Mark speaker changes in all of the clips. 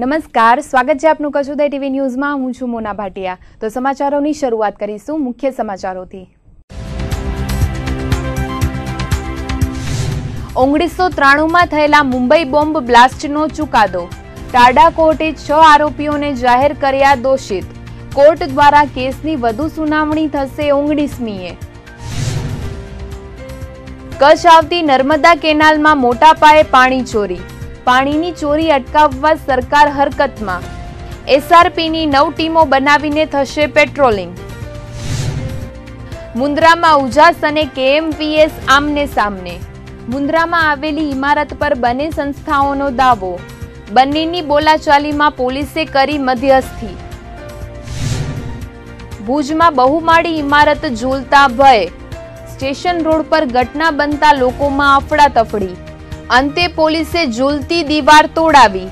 Speaker 1: નમસ્કાર, સ્વાગત છે આપનું કચ્છ ઉદય ટીવી ન્યૂઝમાં। હું છું મોના ભાટિયા। તો સમાચારોની શરૂઆત કરીશું મુખ્ય સમાચારોથી। 1993માં થયેલા મુંબઈ બોમ્બ બ્લાસ્ટનો ચુકાદો। ટાડા કોર્ટે 6 આરોપીઓને જાહેર કર્યા દોષિત। કોર્ટ દ્વારા કેસની વધુ સુનાવણી થશે 19મીએ। કચ્છ આવતી નર્મદા કેનાલમાં મોટા પાયે પાણી ચોરી। પાણીની ચોરી અટકાવવા સરકાર હરકતમાં। એસઆરપીની 9 ટીમો બનાવીને થશે પેટ્રોલિંગ। મુન્દ્રામાં ઉજાસ અને કેએમવીએસ આમને સામને। મુન્દ્રામાં આવેલી ઇમારત પર બંને સંસ્થાઓનો દાવો। બંનેની બોલાચાલીમાં પોલીસે કરી મધ્યસ્થી। ભુજમાં બહુમાળી ઇમારત ઝૂલતા ભય। સ્ટેશન રોડ પર ઘટના બનતા લોકોમાં અફડાતફડી। અંતે પોલીસે ઝૂલતી દીવાર તોડાવી।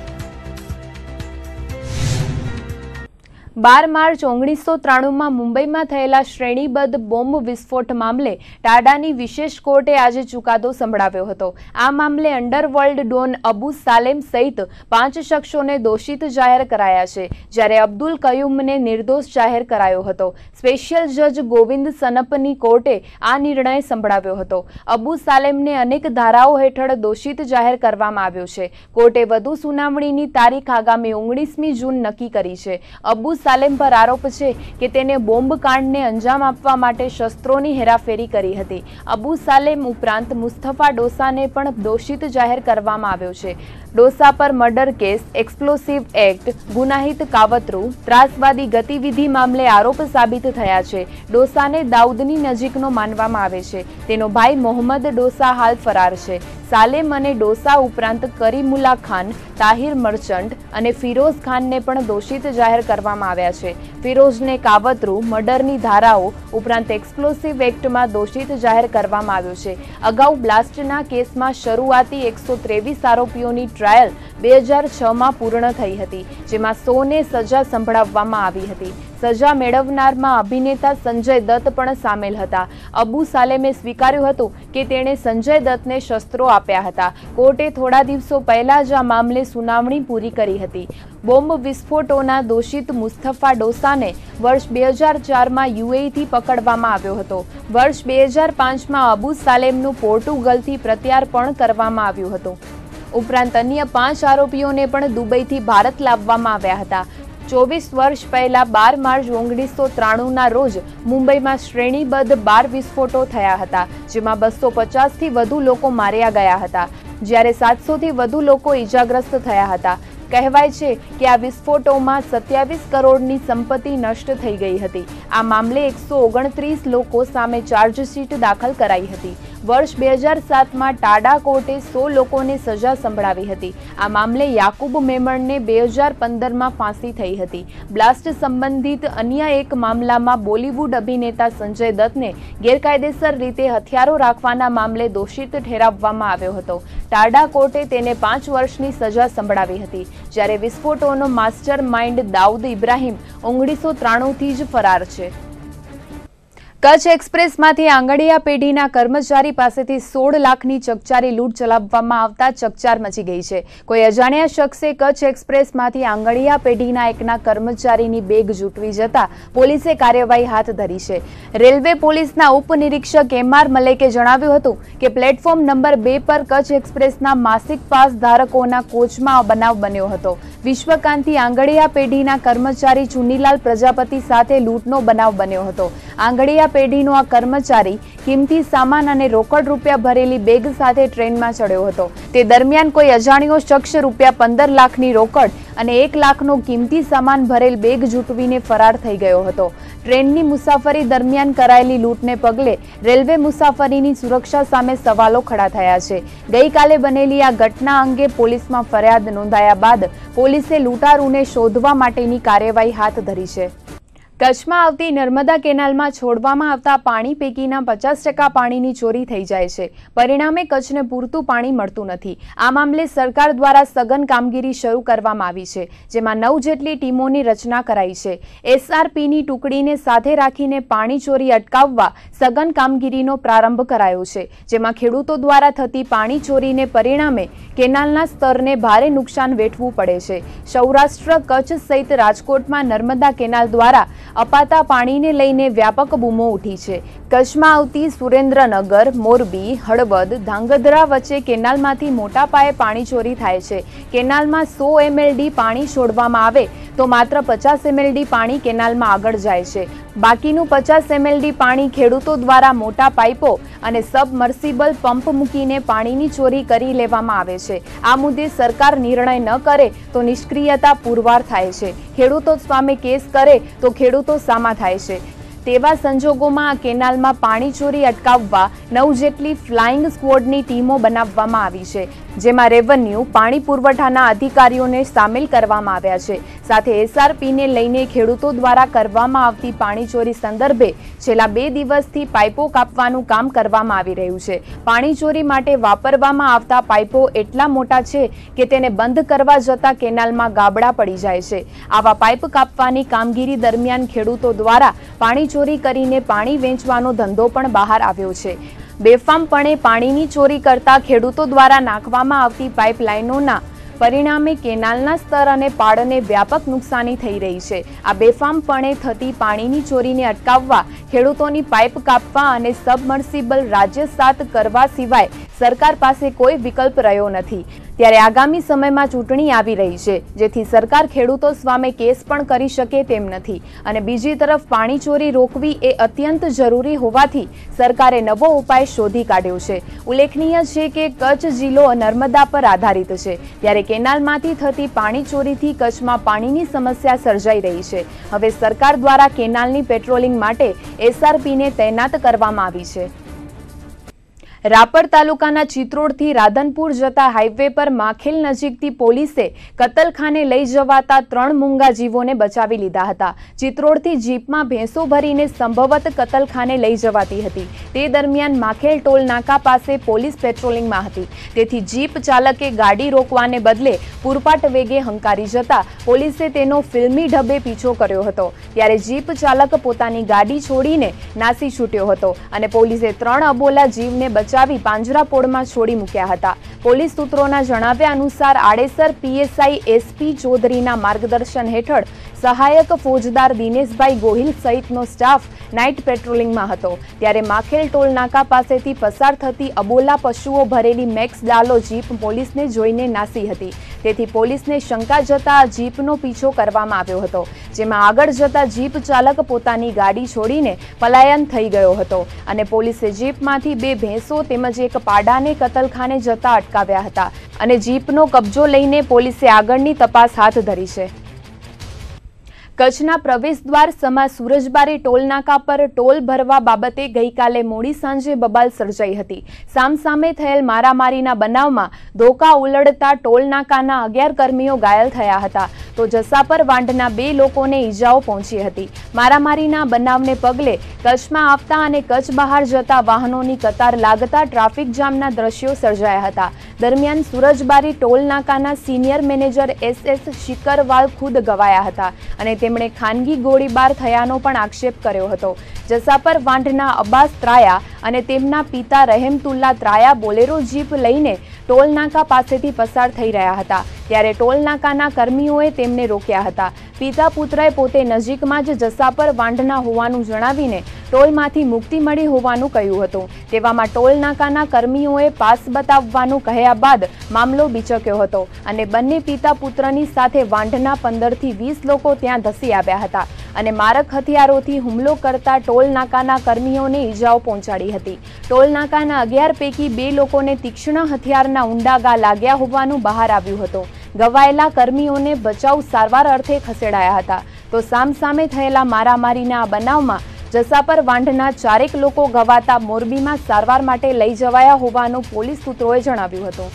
Speaker 1: 12 માર્ચ 1993માં મુંબઈમાં થયેલા શ્રેણીબદ્ધ બોમ્બ વિસ્ફોટ મામલે ટાડાની વિશેષ કોર્ટે આજે ચુકાદો સંભળાવ્યો હતો। આ મામલે અંડરવર્લ્ડ ડોન અબુ સાલેમ સહિત 5 શખ્સોને દોષિત જાહેર કરાયા છે, જ્યારે અબ્દુલ કયુમને નિર્દોષ જાહેર કરાયો હતો। સ્પેશિયલ જજ ગોવિંદ સનપની કોર્ટે આ નિર્ણય સંભળાવ્યો હતો। અબુ સાલેમને અનેક ધારાઓ હેઠળ દોષિત જાહેર કરવામાં આવ્યો છે। કોર્ટે વધુ સુનાવણીની તારીખ આગામી 19મી જૂન નક્કી કરી છે। અબુ સાલેમ પર આરોપ છે કે તેને બોમ્બ કાંડને અંજામ આપવા માટે શસ્ત્રોની હેરાફેરી કરી હતી। અબુ સાલેમ ઉપરાંત મુસ્તફા ડોસાને પણ દોષિત જાહેર કરવામાં આવ્યો છે। ડોસા પર મર્ડર કેસ, એક્સપ્લોસિવ એક્ટ, ગુનાહિત કાવતરું, ત્રાસવાદી ગતિવિધિ મામલે આરોપ સાબિત થયા છે। ડોસાને દાઉદની નજીકનો માનવામાં આવે છે। તેનો ભાઈ મોહમ્મદ ડોસા હાલ ફરાર છે। સાલેમ અને ડોસા ઉપરાંત કરીમુલ્લા ખાન, તાહિર મર્ચન્ટ અને ફિરોઝ ખાનને પણ દોષિત જાહેર કરવામાં આવ્યા છે। ફિરોઝને કાવતરું, મર્ડરની ધારાઓ ઉપરાંત એક્સપ્લોસિવ એક્ટમાં દોષિત જાહેર કરવામાં આવ્યો છે। અગાઉ બ્લાસ્ટના કેસમાં શરૂઆતી 123 આરોપીઓની ટ્રાયલ 2006માં પૂર્ણ થઈ હતી, જેમાં 100ને સજા સંભળાવવામાં આવી હતી। સજા મેળવનારમાં અભિનેતા સંજય દત્ત પણ સામેલ હતા। અબુ સાલેમે સ્વીકાર્યું હતું કે તેણે સંજય દત્તને શસ્ત્રો આપ્યા હતા। કોર્ટે થોડા દિવસો પહેલા જ આ મામલે સુનાવણી પૂરી કરી હતી। બોમ્બ વિસ્ફોટોના દોષિત મુસ્તફા ડોસાને વર્ષ 2004માં યુએઈથી પકડવામાં આવ્યો હતો। વર્ષ 2005માં અબુ સાલેમનું પોર્ટુગલથી પ્રત્યાર્પણ કરવામાં આવ્યું હતું। ઉપરાંત અન્ય 5 આરોપીઓને પણ દુબઈથી ભારત લાવવામાં આવ્યા હતા। 24 વર્ષ પહેલા 12 માર્ચ 1993ના રોજ મુંબઈમાં શ્રેણીબદ્ધ 12 વિસ્ફોટો થયા હતા, જેમાં 250થી વધુ લોકો માર્યા ગયા હતા, જ્યારે 700થી વધુ લોકો ઈજાગ્રસ્ત થયા હતા। કહેવાય છે કે આ વિસ્ફોટોમાં 27 કરોડની સંપત્તિ નષ્ટ થઈ ગઈ હતી। આ મામલે 129 લોકો સામે ચાર્જશીટ દાખલ કરાઈ હતી। વર્ષ 2007માં ટાડા કોર્ટે 100 લોકોને સજા સંભળાવી હતી। આ મામલે યાકુબ મેમણને 2015માં ફાંસી થઈ હતી। બ્લાસ્ટ સંબંધિત અન્ય એક મામલામાં બોલિવૂડ અભિનેતા સંજય દત્તને ગેરકાયદેસર રીતે હથિયારો રાખવાના મામલે દોષિત ઠેરવવામાં આવ્યો હતો। ટાડા કોર્ટે તેને 5 વર્ષની સજા સંભળાવી હતી, જ્યારે વિસ્ફોટોનો માસ્ટર માઇન્ડ દાઉદ ઇબ્રાહિમ 1993થી જ ફરાર છે। કચ્છ એક્સપ્રેસમાંથી આંગડિયા પેઢીના કર્મચારી પાસેથી 16 લાખની ચકચારી લૂંટ ચલાવવામાં આવતા ચકચાર મચી ગઈ છે। કોઈ અજાણ્યા શખ્સે કચ્છ એક્સપ્રેસમાંથી આંગડિયા પેઢીના એકના કર્મચારીની બેગ ઝૂંટવી જતા પોલીસે કાર્યવાહી હાથ ધરી છે। રેલવે પોલીસના ઉપનિરીક્ષક એમઆર મલેકે જણાવ્યું હતું કે પ્લેટફોર્મ નંબર 2 પર કચ્છ એક્સપ્રેસના માસિક પાસ ધારકોના કોચમાં બનાવ બન્યો હતો। વિશ્વકાંતિ આંગડિયા પેઢીના કર્મચારી ચુનીલાલ પ્રજાપતિ સાથે લૂંટનો બનાવ બન્યો હતો। આંગડિયા પેઢીનો આ કર્મચારી કિંમતી સામાન અને રોકડ રૂપિયા ભરેલી બેગ સાથે ટ્રેનમાં ચડ્યો હતો। તે દરમિયાન કોઈ અજાણ્યો શખ્સ રૂપિયા 15 લાખની રોકડ અને 1 લાખનો કિંમતી સામાન ભરેલ બેગ ઝૂંટવીને ફરાર થઈ ગયો હતો। ટ્રેનની મુસાફરી દરમિયાન કરાયેલી લૂંટને પગલે રેલવે મુસાફરીની સુરક્ષા સામે સવાલો ખડા થયા છે। ગઈકાલે બનેલી આ ઘટના અંગે પોલીસમાં ફરિયાદ નોંધાયા બાદ પોલીસે લૂંટારૂને શોધવા માટેની કાર્યવાહી હાથ ધરી છે। કચ્છમાં આવતી નર્મદા કેનાલમાં છોડવામાં આવતા પાણી પૈકીના 50% પાણીની ચોરી થઈ જાય છે. પરિણામે કચ્છને પૂરતું પાણી મળતું નથી. આ મામલે સરકાર દ્વારા સઘન કામગીરી શરૂ કરવામાં આવી છે, જેમાં 9 જેટલી ટીમોની રચના કરાઈ છે. SRPની ટુકડીને સાથે રાખીને પાણી ચોરી અટકાવવા સઘન કામગીરીનો પ્રારંભ કરાયો છે, જેમાં ખેડૂતો દ્વારા થતી પાણી ચોરીને પરિણામે કેનાલના સ્તરને ભારે નુકસાન વેઠવું પડે છે. સૌરાષ્ટ્ર, કચ્છ સહિત રાજકોટમાં નર્મદા કેનાલ દ્વારા અપાતા પાણીને લઈને વ્યાપક બૂમો ઉઠી છે. કચ્છમાં આવતી સુરેન્દ્રનગર, મોરબી, હળવદ, ધાંગધ્રા વચ્ચે કેનાલમાંથી મોટા પાયે પાણી ચોરી થાય છે. કેનાલમાં 100 mld પાણી છોડવામાં આવે તો માત્ર 50 mld પાણી કેનાલમાં આગળ જાય છે. બાકીનું 50 mld પાણી ખેડૂતો દ્વારા મોટા પાઇપો અને સબમર્સિબલ પંપ મૂકીને પાણીની ચોરી કરી લેવામાં આવે છે. આ મુદ્દે સરકાર નિર્ણય ન કરે તો નિષ્ક્રિયતા પુરવાર થાય છે. ખેડૂતો સામે કેસ કરે તો ખેડૂતો સામા થાય છે. તેવા સંજોગોમાં આ કેનાલમાં પાણી ચોરી અટકાવવા 9 જેટલી ફ્લાઇંગ સ્ક્વોડની ટીમો બનાવવામાં આવી છે, જેમાં રેવન્યુ, પાણી પુરવઠાના અધિકારીઓને સામેલ કરવામાં આવ્યા છે. સાથે SRPને લઈને ખેડૂતો દ્વારા કરવામાં આવતી પાણી ચોરી સંદર્ભે છેલ્લા 2 દિવસથી પાઇપો કાપવાનું કામ કરવામાં આવી રહ્યું છે. પાણી ચોરી માટે વાપરવામાં આવતા પાઇપો એટલા મોટા છે કે તેને બંધ કરવા જતાં કેનાલમાં ગાબડા પડી જાય છે. આવા પાઇપ કાપવાની કામગીરી દરમિયાન ખેડૂતો દ્વારા પાણી ચોરી કરીને પાણી વેચવાનો ધંધો પણ બહાર આવ્યો છે. બેફામપણે પાણીની ચોરી કરતા ખેડૂતો દ્વારા નાખવામાં આવતી પાઇપલાઇનોના પરિણામે કેનાલના સ્તર અને પાળને વ્યાપક નુકસાની થઈ રહી છે. આ બેફામપણે થતી પાણીની ચોરીને અટકાવવા ખેડૂતોની પાઇપ કાપવા અને સબમર્સિબલ રાજ્ય સાત કરવા સિવાય સરકાર પાસે કોઈ વિકલ્પ રહ્યો નથી. ત્યારે આગામી સમયમાં ચૂંટણી આવી રહી છે, જેથી સરકાર ખેડૂતો સામે કેસ પણ કરી શકે તેમ નથી. અને બીજી તરફ પાણી ચોરી રોકવી એ અત્યંત જરૂરી હોવાથી સરકારે નવો ઉપાય શોધી કાઢ્યો છે. ઉલ્લેખનીય છે કે કચ્છ જિલ્લો નર્મદા પર આધારિત છે, ત્યારે કેનાલમાંથી થતી પાણી ચોરીથી કચ્છમાં પાણીની સમસ્યા સર્જાઈ રહી છે. હવે સરકાર દ્વારા કેનાલની પેટ્રોલિંગ માટે SRPને તૈનાત કરવામાં આવી છે. રાપર તાલુકાના ચિત્રોડથી રાધનપુર જતા હાઈવે પર માખેલ નજીકથી પોલીસે કતલખાને લઈ જવાતા 3 મૂંગા જીવોને બચાવી લીધા હતા. ચિત્રોડથી જીપમાં ભેંસો ભરીને સંભવત કતલખાને લઈ જવાતી હતી. તે દરમિયાન માખેલ ટોલ નાકા પાસે પોલીસ પેટ્રોલિંગમાં હતી, તેથી જીપ ચાલકે ગાડી રોકવાને બદલે પૂરપાટ વેગે હંકારી જતા પોલીસે તેનો ફિલ્મી ઢબે પીછો કર્યો હતો. ત્યારે જીપ ચાલક પોતાની ગાડી છોડીને નાસી છૂટ્યો હતો અને પોલીસે 3 અબોલા જીવને પાંજરાપોળમાં છોડી મૂક્યા હતા. પોલીસ સૂત્રોના જણાવ્યા અનુસાર આડેસર PSI SP ચૌધરીના માર્ગદર્શન હેઠળ સહાયક ફોજદાર દિનેશભાઈ ગોહિલ સહિતનો સ્ટાફ નાઇટ પેટ્રોલિંગમાં હતો. ત્યારે માખેલ ટોલ નાકા પાસેથી પસાર થતી અબોલા પશુઓ ભરેલી મેક્સ ડાલો જીપ પોલીસને જોઈને નાસી હતી. તેથી પોલીસને શંકા જતા આ જીપનો પીછો કરવામાં આવ્યો હતો, જેમાં આગળ જતા જીપ ચાલક પોતાની ગાડી છોડીને પલાયન થઈ ગયો હતો અને પોલીસે જીપમાંથી 2 ભેંસો તેમજ એક પાડાને કતલખાને જતા અટકાવ્યા હતા અને જીપનો કબજો લઈને પોલીસે આગળની તપાસ હાથ ધરી છે. કચ્છના પ્રવેશદ્વાર સમા સુરજબારી ટોલનાકા પર ટોલ ભરવા બાબતે ગઈકાલે મોડી સાંજે બબાલ સર્જાઈ હતી. સામસામે થયેલ મારામારીના બનાવમાં ધોકા ઉલડતા ટોલનાકાના 11 કર્મીઓ ઘાયલ થયા હતા, તો જસાપર વાંઢના 2 લોકોને ઈજાઓ પહોંચી હતી. મારામારીના બનાવને પગલે કચ્છમાં આવતા અને કચ્છ બહાર જતા વાહનોની કતાર લાગતા ટ્રાફિક જામના દ્રશ્યો સર્જાયા હતા. દરમિયાન સુરજબારી ટોલનાકાના સિનિયર મેનેજર SS શિકરવાલ ખુદ ગવાયા હતા અને તેમણે ખાનગી ગોળીબાર થયાનો પણ આક્ષેપ કર્યો હતો. જસાપર વાંઢના અબ્બાસ ત્રાયા અને તેમના પિતા રહેમતુલ્લા ત્રાયા બોલેરો જીપ લઈને ટોલનાકા પાસેથી પસાર થઈ રહ્યા હતા, ત્યારે ટોલનાકાના કર્મીઓએ તેમને રોક્યા હતા. પિતા પુત્રએ પોતે નજીકમાં જ જસાપર વાંઢના હોવાનું જણાવીને ટોલમાંથી મુક્તિ મળી હોવાનું કહ્યું હતું. તેવામાં ટોલનાકાના કર્મીઓએ પાસ બતાવવાનું કહ્યા બાદ મામલો બિચક્યો હતો અને બંને પિતા પુત્રની સાથે વાંઢના 15 થી 20 લોકો ત્યાં ધસી આવ્યા હતા અને મારક હથિયારોથી હુમલો કરતા ટોલનાકાના કર્મીઓને ઈજાઓ પહોંચાડી હતી. ટોલનાકાના 11 પૈકી 2 લોકોને તીક્ષ્ણ હથિયારના ઊંડા ઘા લાગ્યા હોવાનું બહાર આવ્યું હતું. ઘવાયેલા કર્મીઓને બચાવ સારવાર અર્થે ખસેડાયા હતા. તો સામસામે થયેલા મારામારીના આ બનાવમાં જસાપર વાંઢના 4 લોકો ઘવાતા મોરબીમાં સારવાર માટે લઈ જવાયા હોવાનું પોલીસ સૂત્રોએ જણાવ્યું હતું.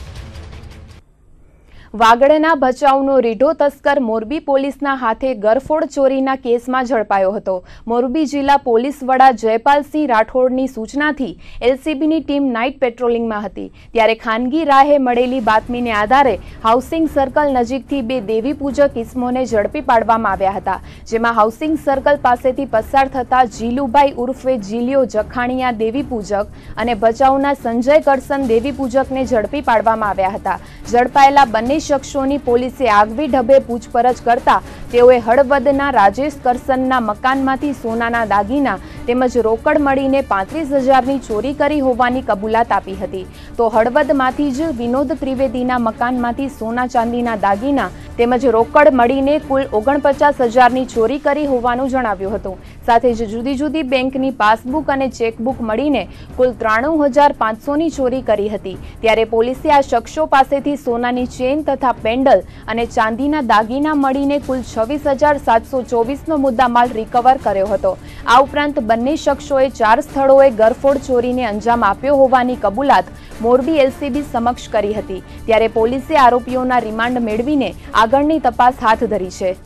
Speaker 1: વાગડના ભચાઉનો રીઢો તસ્કર મોરબી પોલીસના હાથે ગરફોડ ચોરીના કેસમાં ઝડપાયો હતો। મોરબી જિલ્લા પોલીસ વડા જયપાલસિંહ રાઠોડની સૂચનાથી એલસીબીની ટીમ નાઇટ પેટ્રોલિંગમાં હતી ત્યારે ખાનગી રાહે મળેલી બાતમીને આધારે હાઉસિંગ સર્કલ નજીકથી બે દેવી પૂજક ઇસમોને ઝડપી પાડવામાં આવ્યા હતા, જેમાં હાઉસિંગ સર્કલ પાસેથી પસાર થતા જીલુભાઈ ઉર્ફે જીલિયો જખાણીયા દેવી પૂજક અને ભચાઉના સંજય કરસન દેવી પૂજકને ઝડપી પાડવામાં આવ્યા હતા। ઝડપાયેલા બંને શખ્સોની પોલીસે આગવી ઢબે પૂછપરછ કરતા તેઓએ હળવદના રાજેશ કરસનના મકાનમાંથી સોનાના દાગીના તેમજ રોકડ મળીને 35,000ની ચોરી કરી હોવાની કબૂલાત આપી હતી, તો હળવદમાંથી જ વિનોદ ત્રિવેદીના મકાનમાંથી સોના ચાંદીના દાગીના તેમજ રોકડ મળીને કુલ 49,000ની ચોરી કરી હોવાનું જણાવ્યું હતું। સાથે જ જુદી જુદી બેંકની પાસબુક અને ચેકબુક મળીને કુલ 93,500ની ચોરી કરી હતી। ત્યારે પોલીસે આ શખ્સો પાસેથી સોનાની ચેન તથા પેન્ડલ અને ચાંદીના દાગીના મળીને કુલ 26,724નો મુદ્દામાલ રિકવર કર્યો હતો। આ ઉપરાંત બંને શખ્સોએ 4 સ્થળોએ ગરફોડ ચોરીને અંજામ આપ્યો હોવાની કબૂલાત મોરબી એલસીબી સમક્ષ કરી હતી। ત્યારે પોલીસે આરોપીઓના રિમાન્ડ મેળવીને આગળની તપાસ હાથ ધરી છે।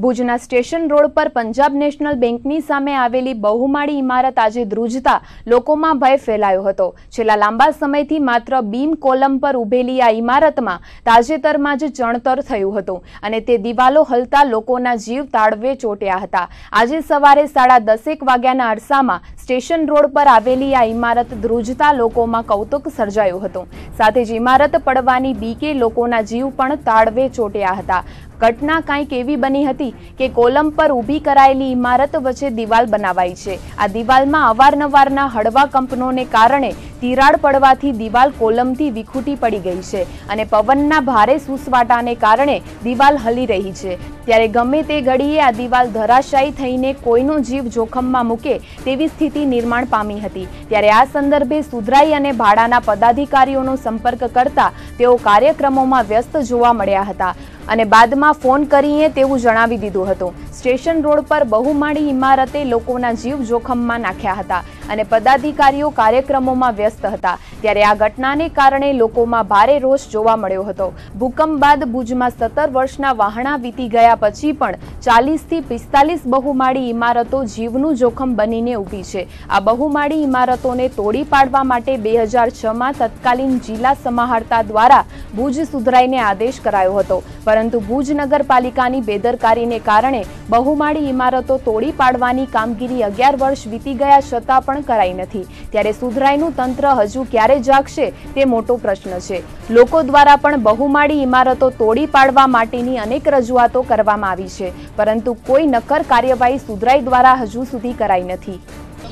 Speaker 1: ભુજના સ્ટેશન રોડ પર પંજાબ નેશનલ બેંકની સામે આવેલી બહુમાળી ઇમારત આજે ધ્રુજતા લોકોમાં ભય ફેલાયો હતો। છેલ્લા લાંબા સમયથી માત્ર બીમ કોલમ પર ઉભેલી આ ઇમારતમાં તાજેતરમાં જ ચણતર થયું હતું અને તે દિવાલો હલતા લોકોના જીવ તાળવે ચોટ્યા હતા। આજે સવારે 10:30 વાગ્યાના અરસામાં સ્ટેશન રોડ પર આવેલી આ ઇમારત ધ્રુજતા લોકોમાં કૌતુક સર્જાયું હતું। સાથે જ ઇમારત પડવાની બીકે લોકોના જીવ પણ તાળવે ચોટ્યા હતા। ઘટના કંઈક એવી બની હતી કે કોલમ પર ઊભી કરાયેલી ઇમારત વચ્ચે દિવાલ બનાવાઈ છે। આ દિવાલમાં અવારનવારના હળવા કંપનોને કારણે તિરાડ પડવાથી દિવાલ કોલમથી વિખૂટી પડી ગઈ છે અને પવનના ભારે સુસવાટાને કારણે દિવાલ હલી રહી છે। ત્યારે ગમે તે ઘડીએ આ દિવાલ ધરાશાયી થઈને કોઈનો જીવ જોખમમાં મૂકે તેવી સ્થિતિ નિર્માણ પામી હતી। ત્યારે આ સંદર્ભે સુધરાઈ અને ભાડાના પદાધિકારીઓનો સંપર્ક કરતા તેઓ કાર્યક્રમોમાં વ્યસ્ત જોવા મળ્યા હતા અને બાદમાં ફોન કરીને તેવું જણાવી દીધું હતું। સ્ટેશન રોડ પર બહુમાળી ઇમારતે લોકોના જીવ જોખમમાં નાખ્યા હતા અને પદાધિકારીઓ કાર્યક્રમોમાં વ્યસ્ત હતા। ત્યારે આ ઘટનાને કારણે લોકોમાં ભારે રોષ જોવા મળ્યો હતો। ભૂકંપ બાદ ભુજમાં 17 વર્ષના વહાણા વીતી ગયા પછી પણ 40થી 45 બહુમાળી ઇમારતો જીવનું જોખમ બનીને ઊભી છે। આ બહુમાળી ઇમારતોને તોડી પાડવા માટે 2006માં તત્કાલીન જિલ્લા સમાહર્તા દ્વારા ભુજ સુધરાઈને આદેશ કરાયો હતો, પરંતુ ભુજ નગરપાલિકાની બેદરકારીને કારણે બહુમાળી ઇમારતો તોડી પાડવાની કામગીરી 11 વર્ષ વીતી ગયા છતાં પણ કરાઈ નથી। ત્યારે સુધરાઈનું તંત્ર હજુ ક્યારે જાગશે તે મોટો પ્રશ્ન છે। લોકો દ્વારા પણ બહુમાળી ઇમારતો તોડી પાડવા માટેની અનેક રજૂઆતો કરવામાં આવી છે, પરંતુ કોઈ નક્કર કાર્યવાહી સુધરાઈ દ્વારા હજુ સુધી કરાઈ નથી।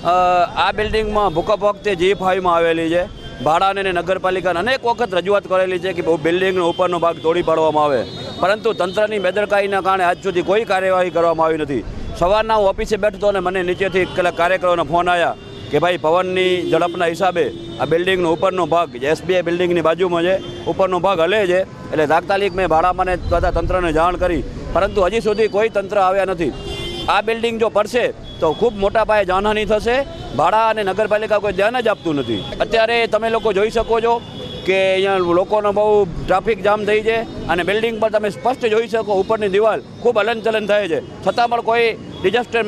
Speaker 2: આ બિલ્ડિંગમાં ભૂકંપ વખતે G5માં આવેલી છે। ભાડાને નગરપાલિકાને અનેક વખત રજૂઆત કરેલી છે કે બિલ્ડિંગનો ઉપરનો ભાગ તોડી પાડવામાં આવે, પરંતુ તંત્રની બેદરકારીના કારણે આજ સુધી કોઈ કાર્યવાહી કરવામાં આવી નથી। સવારના હું ઓફિસે બેઠો હતો અને મને નીચેથી કેટલાક કાર્યકરોના ફોન આવ્યા કે ભાઈ પવનની ઝડપના હિસાબે આ બિલ્ડિંગનો ઉપરનો ભાગ જે SBI બિલ્ડિંગની બાજુમાં છે ઉપરનો ભાગ હલે છે। એટલે તાત્કાલિક મેં ભાડામાંને તથા તંત્રને જાણ કરી, પરંતુ હજી સુધી કોઈ તંત્ર આવ્યા નથી। આ બિલ્ડિંગ જો પડશે તો ખૂબ મોટા પાયે જાનહાનિ થશે। ભાડા અને નગરપાલિકા કોઈ ધ્યાન જ આપતું નથી। અત્યારે તમે લોકો જોઈ શકો છો કે અહીંયા લોકોનો બહુ ટ્રાફિક જામ થઈ છે અને બિલ્ડિંગ પર તમે સ્પષ્ટ જોઈ શકો ઉપરની દિવાલ ખૂબ હલનચલન થાય છે, છતાં પણ કોઈ ડિઝાસ્ટર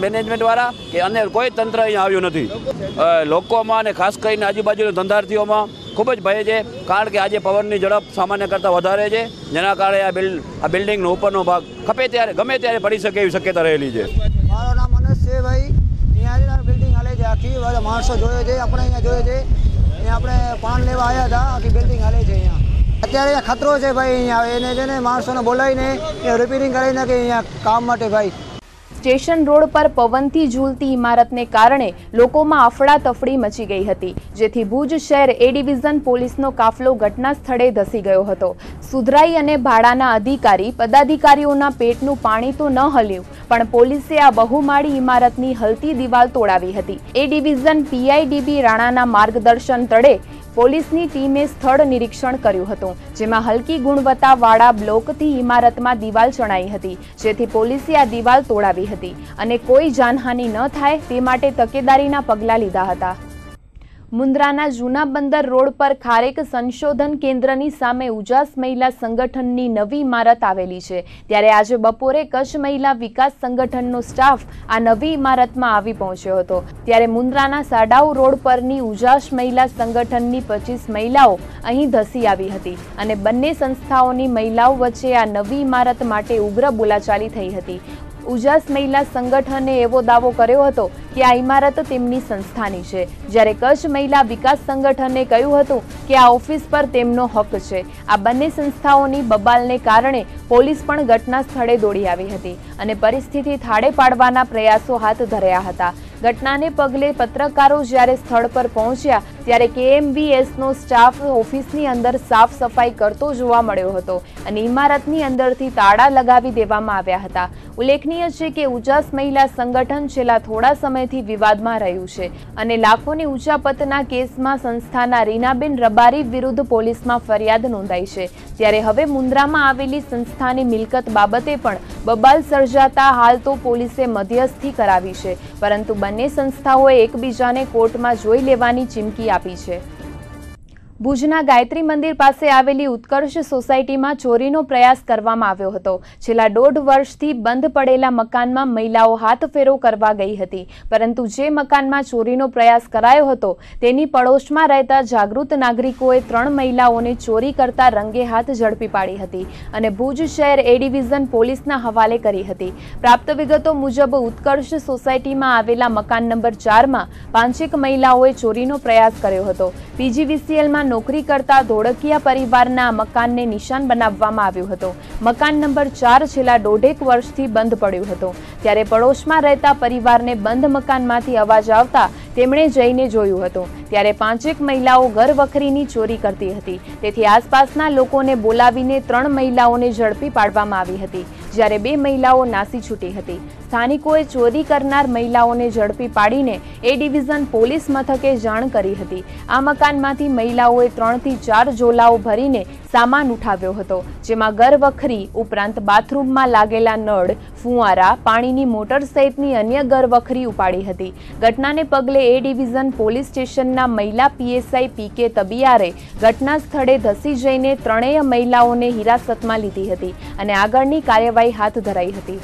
Speaker 2: મેનેજમેન્ટવાળા કે અન્ય કોઈ તંત્ર અહીંયા આવ્યું નથી। લોકોમાં અને ખાસ કરીને આજુબાજુના ધંધાર્થીઓમાં ખૂબ જ ભય છે, કારણ કે આજે પવનની ઝડપ સામાન્ય કરતાં વધારે છે, જેના કારણે આ બિલ્ડિંગનો ઉપરનો ભાગ ખપે ત્યારે ગમે ત્યારે પડી શકે એવી શક્યતા રહેલી છે।
Speaker 3: મારું નામ મનોજ છે ભાઈ। અહીંયા બિલ્ડિંગ હાલે છે આખી, બધા માણસો જોયે છે, આપણે અહીંયા જોયે છે। અહીંયા આપણે પાન લેવા આવ્યા હતા, આખી બિલ્ડિંગ હાલે છે। અહીંયા અત્યારે ખતરો છે ભાઈ। અહીંયા એને છે ને માણસોને બોલાવીને રિપેરિંગ કરાવી નાખે અહીંયા કામ માટે ભાઈ।
Speaker 1: સ્ટેશન રોડ પર પવનથી ઝૂલતી ઇમારતને કારણે લોકોમાં અફડાતફડી મચી ગઈ હતી, જેથી ભુજ શહેર A ડિવિઝન પોલીસનો કાફલો ઘટના સ્થળે ધસી ગયો હતો। સુધરાઈ અને ભાડાના અધિકારી પદાધિકારીઓના પેટનું પાણી તો ન હલ્યું, પણ પોલીસે આ બહુમાળી ઇમારતની હલતી દિવાલ તોડાવી હતી। A ડિવિઝન PIDB રાણાના માર્ગદર્શન તળે પોલીસની ટીમે સ્થળ નિરીક્ષણ કર્યું હતું, જેમાં હલકી ગુણવત્તાવાળા બ્લોકથી ઇમારતમાં દિવાલ ચણાઈ હતી, જેથી પોલીસે આ દિવાલ તોડાવી હતી અને કોઈ જાનહાનિ ન થાય તે માટે તકેદારીના પગલાં લીધા હતા। મુન્દ્રાના જૂના બંદર રોડ પર ખારેક સંશોધન કેન્દ્રની સામે ઉજાસ મહિલા સંગઠનની નવી ઇમારત આવેલી છે, ત્યારે આજે બપોરે કચ્છ મહિલા વિકાસ સંગઠનનો સ્ટાફ આ નવી ઇમારતમાં આવી પહોંચ્યો હતો। ત્યારે મુન્દ્રાના સાડાઉ રોડ પરની ઉજાસ મહિલા સંગઠનની 25 મહિલાઓ અહીં ધસી આવી હતી અને બંને સંસ્થાઓની મહિલાઓ વચ્ચે આ નવી ઇમારત માટે ઉગ્ર બોલાચાલી થઈ હતી। ઉજાસ મહિલા સંગઠને એવો દાવો કર્યો હતો કે આ ઇમારત તેમની સંસ્થાની છે, જ્યારે કચ્છ મહિલા વિકાસ સંગઠને કહ્યું હતું કે આ ઓફિસ પર તેમનો હક છે। આ બંને સંસ્થાઓની બબાલને કારણે પોલીસ પણ ઘટના સ્થળે દોડી આવી હતી અને પરિસ્થિતિ થાળે પાડવાના પ્રયાસો હાથ ધર્યા હતા। ઘટનાને પગલે પત્રકારો જ્યારે સ્થળ પર પહોંચ્યા ત્યારે KMVSનો સ્ટાફ ઓફિસની અંદર સાફ સફાઈ કરતો જોવા મળ્યો હતો અને ઇમારતની અંદરથી તાળા લગાવી દેવામાં આવ્યા હતા। ઉલ્લેખનીય છે કે ઉજાસ મહિલા સંગઠન છેલ્લા થોડા સમયથી વિવાદમાં રહ્યું છે અને લાખોની ઉચાપતના કેસમાં સંસ્થાના રીનાબેન રબારી વિરુદ્ધ પોલીસમાં ફરિયાદ નોંધાઈ છે। ત્યારે હવે મુન્દ્રામાં આવેલી સંસ્થાની મિલકત બાબતે પણ બબાલ સર્જાતા હાલ તો પોલીસે મધ્યસ્થી કરાવી છે, પરંતુ બંને સંસ્થાઓએ એકબીજાને કોર્ટમાં જોઈ લેવાની ચીમકી આપી છે। ભુજના ગાયત્રી મંદિર પાસે આવેલી ઉત્કર્ષ સોસાયટીમાં ચોરીનો પ્રયાસ કરવામાં આવ્યો હતો। છેલ્લા 1.5 વર્ષથી બંધ પડેલા મકાનમાં મહિલાઓ હાથફેરો કરવા ગઈ હતી, પરંતુ જે મકાનમાં ચોરીનો પ્રયાસ કરાયો હતો તેની પડોશમાં રહેતા જાગૃત નાગરિકોએ 3 મહિલાઓને ચોરી કરતા રંગે હાથ ઝડપી પાડી હતી અને ભુજ શહેર A ડિવિઝન પોલીસના હવાલે કરી હતી। પ્રાપ્ત વિગતો મુજબ ઉત્કર્ષ સોસાયટીમાં આવેલા મકાન નંબર 4માં 5 મહિલાઓએ ચોરીનો પ્રયાસ કર્યો હતો। PGVCLમાં નોકરી કરતા ધોળકિયા પરિવારના મકાનને નિશાન બનાવવામાં આવ્યું હતું। મકાન નંબર 4 છેલ્લા 1.5 વર્ષથી બંધ પડ્યું હતું, ત્યારે પડોશમાં રહેતા પરિવારને બંધ મકાનમાંથી અવાજ આવતા તેમણે જઈને જોયું હતું, ત્યારે 5 મહિલાઓ ઘર વખરીની ચોરી કરતી હતી, તેથી આસપાસના લોકોને બોલાવીને 3 મહિલાઓને ઝડપી પાડવામાં આવી હતી, જ્યારે 2 મહિલાઓ નાસી છૂટી હતી। સ્થાનિકોએ ચોરી કરનાર મહિલાઓને ઝડપી પાડીને A ડિવિઝન પોલીસ મથકે જાણ કરી હતી। આ મકાનમાંથી મહિલાઓએ 3 થી 4 ઝોલાઓ ભરીને સામાન ઉઠાવ્યો હતો, જેમાં ઘર વખરી ઉપરાંત બાથરૂમમાં લાગેલા નળ, ફુવારા, પાણીની મોટર સહિતની અન્ય ઘર વખરી ઉપાડી હતી। ઘટનાને પગલે A ડિવિઝન પોલીસ સ્ટેશનના મહિલા PSI PK તબિયારે ઘટના સ્થળે ધસી જઈને 3 મહિલાઓને હિરાસતમાં લીધી હતી અને આગળની કાર્યવાહી હાથ ધરાઈ હતી।